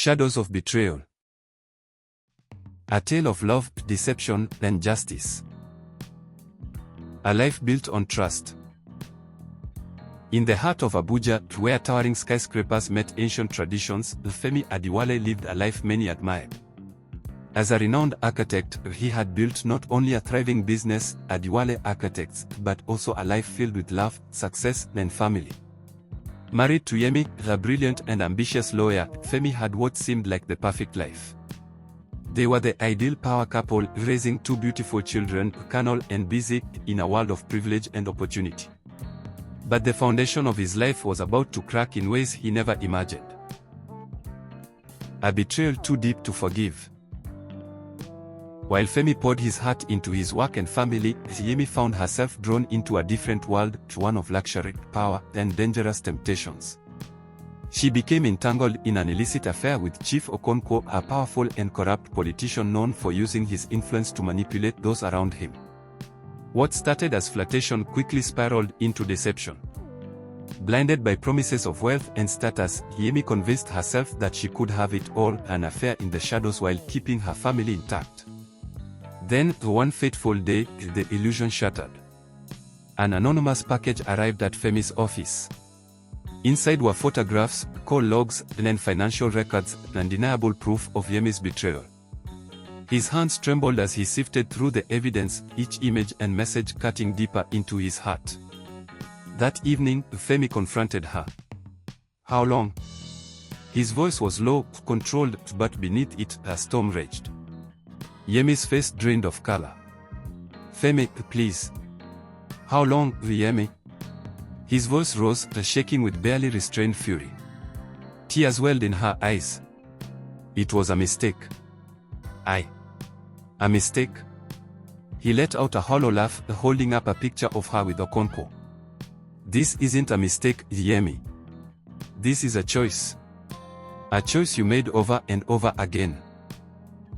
Shadows of Betrayal. A tale of love, deception, and justice. A life built on trust. In the heart of Abuja, where towering skyscrapers met ancient traditions, Femi Adewale lived a life many admired. As a renowned architect, he had built not only a thriving business, Adewale Architects, but also a life filled with love, success, and family. Married to Yemi, a brilliant and ambitious lawyer, Femi had what seemed like the perfect life. They were the ideal power couple, raising two beautiful children, Colonel and Busy, in a world of privilege and opportunity. But the foundation of his life was about to crack in ways he never imagined. A betrayal too deep to forgive. While Femi poured his heart into his work and family, Yemi found herself drawn into a different world, one of luxury, power, and dangerous temptations. She became entangled in an illicit affair with Chief Okonkwo, a powerful and corrupt politician known for using his influence to manipulate those around him. What started as flirtation quickly spiraled into deception. Blinded by promises of wealth and status, Yemi convinced herself that she could have it all, an affair in the shadows while keeping her family intact. Then, one fateful day, the illusion shattered. An anonymous package arrived at Femi's office. Inside were photographs, call logs, and financial records, undeniable proof of Yemi's betrayal. His hands trembled as he sifted through the evidence, each image and message cutting deeper into his heart. That evening, Femi confronted her. "How long?" His voice was low, controlled, but beneath it, a storm raged. Yemi's face drained of color. "Femi, please. How long, Yemi?" His voice rose, shaking with barely restrained fury. Tears welled in her eyes. "It was a mistake." A mistake?" He let out a hollow laugh, holding up a picture of her with Okonkwo. "This isn't a mistake, Yemi. This is a choice. A choice you made over and over again."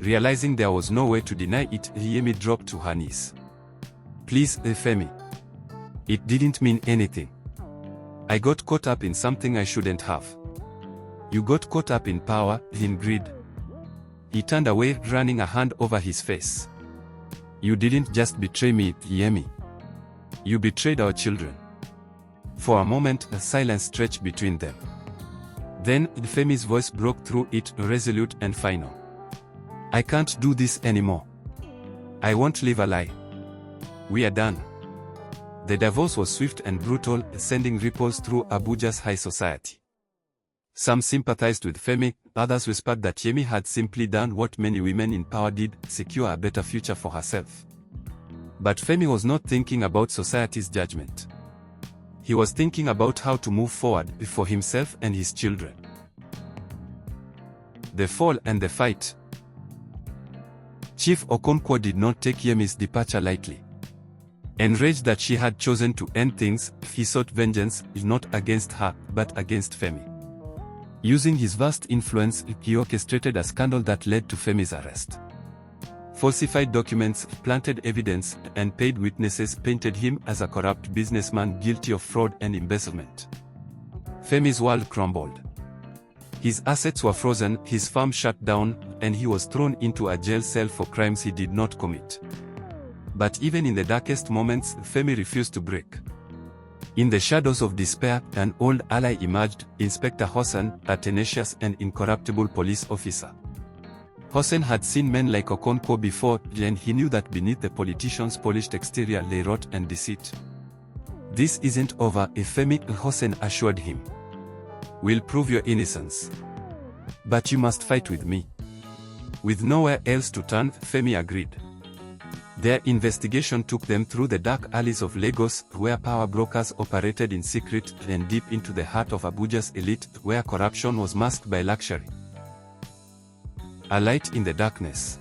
Realizing there was no way to deny it, Yemi dropped to her knees. "Please, Femi. It didn't mean anything. I got caught up in something I shouldn't have." "You got caught up in power, in greed." He turned away, running a hand over his face. "You didn't just betray me, Yemi. You betrayed our children." For a moment, a silence stretched between them. Then, Femi's voice broke through it, resolute and final. "I can't do this anymore. I won't live a lie. We are done." The divorce was swift and brutal, sending ripples through Abuja's high society. Some sympathized with Femi, others whispered that Yemi had simply done what many women in power did, secure a better future for herself. But Femi was not thinking about society's judgment. He was thinking about how to move forward for himself and his children. The fall and the fight. Chief Okonkwo did not take Yemi's departure lightly. Enraged that she had chosen to end things, he sought vengeance, not against her, but against Femi. Using his vast influence, he orchestrated a scandal that led to Femi's arrest. Falsified documents, planted evidence, and paid witnesses painted him as a corrupt businessman guilty of fraud and embezzlement. Femi's world crumbled. His assets were frozen, his farm shut down, and he was thrown into a jail cell for crimes he did not commit. But even in the darkest moments, Femi refused to break. In the shadows of despair, an old ally emerged, Inspector Hossein, a tenacious and incorruptible police officer. Hossein had seen men like Okonkwo before, and he knew that beneath the politician's polished exterior lay rot and deceit. "This isn't over, Femi," Hossein assured him. "We'll prove your innocence. But you must fight with me." With nowhere else to turn, Femi agreed. Their investigation took them through the dark alleys of Lagos, where power brokers operated in secret, and deep into the heart of Abuja's elite, where corruption was masked by luxury. A light in the darkness.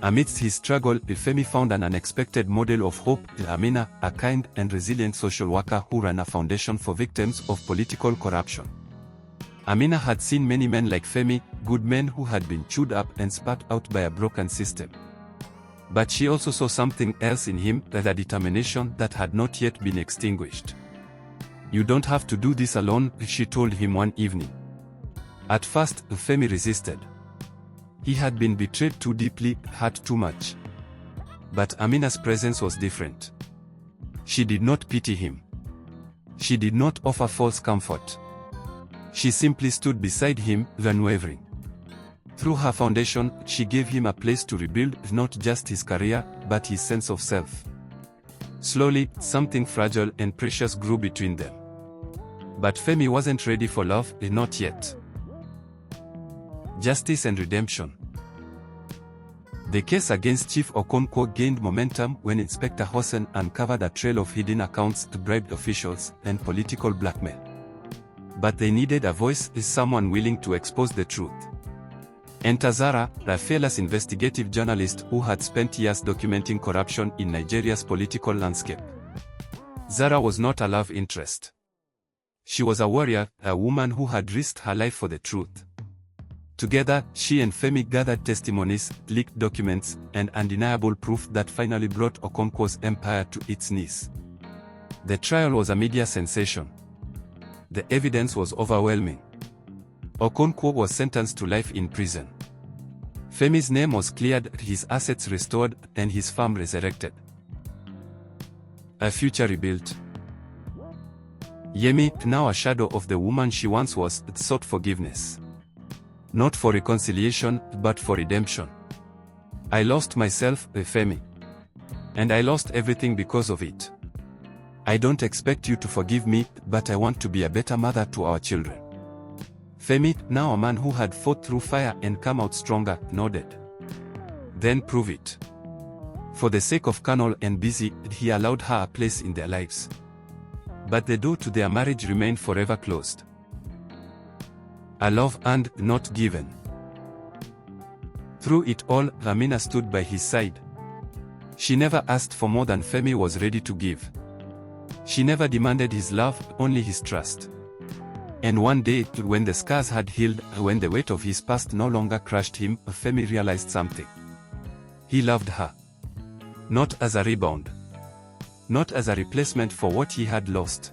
Amidst his struggle, Femi found an unexpected model of hope, Amina, a kind and resilient social worker who ran a foundation for victims of political corruption. Amina had seen many men like Femi, good men who had been chewed up and spat out by a broken system. But she also saw something else in him, a determination that had not yet been extinguished. "You don't have to do this alone," she told him one evening. At first, Femi resisted. He had been betrayed too deeply, hurt too much. But Amina's presence was different. She did not pity him. She did not offer false comfort. She simply stood beside him, unwavering. Through her foundation, she gave him a place to rebuild not just his career, but his sense of self. Slowly, something fragile and precious grew between them. But Femi wasn't ready for love, not yet. Justice and redemption. The case against Chief Okonkwo gained momentum when Inspector Hossein uncovered a trail of hidden accounts to bribed officials and political blackmail. But they needed a voice, someone willing to expose the truth. Enter Zara, a fearless investigative journalist who had spent years documenting corruption in Nigeria's political landscape. Zara was not a love interest. She was a warrior, a woman who had risked her life for the truth. Together, she and Femi gathered testimonies, leaked documents, and undeniable proof that finally brought Okonkwo's empire to its knees. The trial was a media sensation. The evidence was overwhelming. Okonkwo was sentenced to life in prison. Femi's name was cleared, his assets restored, and his farm resurrected. A future rebuilt. Yemi, now a shadow of the woman she once was, sought forgiveness. Not for reconciliation, but for redemption. I lost myself, Femi. And I lost everything because of it. I don't expect you to forgive me, but I want to be a better mother to our children. Femi, now a man who had fought through fire and come out stronger, nodded. Then prove it. For the sake of Colonel and Busy, he allowed her a place in their lives. But the door to their marriage remained forever closed. A love earned, not given. Through it all, Amina stood by his side. She never asked for more than Femi was ready to give. She never demanded his love, only his trust. And one day, when the scars had healed, when the weight of his past no longer crushed him, Femi realized something. He loved her. Not as a rebound. Not as a replacement for what he had lost.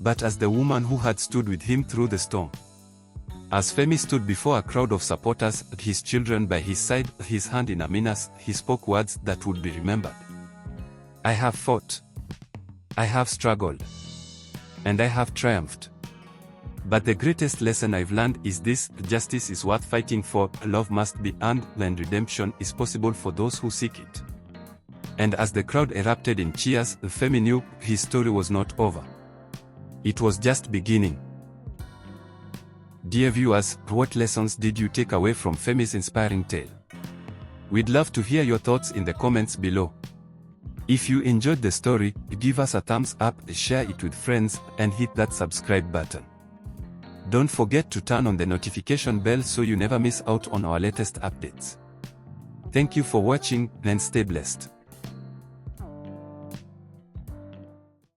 But as the woman who had stood with him through the storm. As Femi stood before a crowd of supporters, his children by his side, his hand in Amina's, he spoke words that would be remembered. I have fought. I have struggled. And I have triumphed. But the greatest lesson I've learned is this: justice is worth fighting for, love must be earned, and redemption is possible for those who seek it. And as the crowd erupted in cheers, Femi knew his story was not over. It was just beginning. Dear viewers, what lessons did you take away from Femi's inspiring tale? We'd love to hear your thoughts in the comments below. If you enjoyed the story, give us a thumbs up, share it with friends, and hit that subscribe button. Don't forget to turn on the notification bell so you never miss out on our latest updates. Thank you for watching, and stay blessed.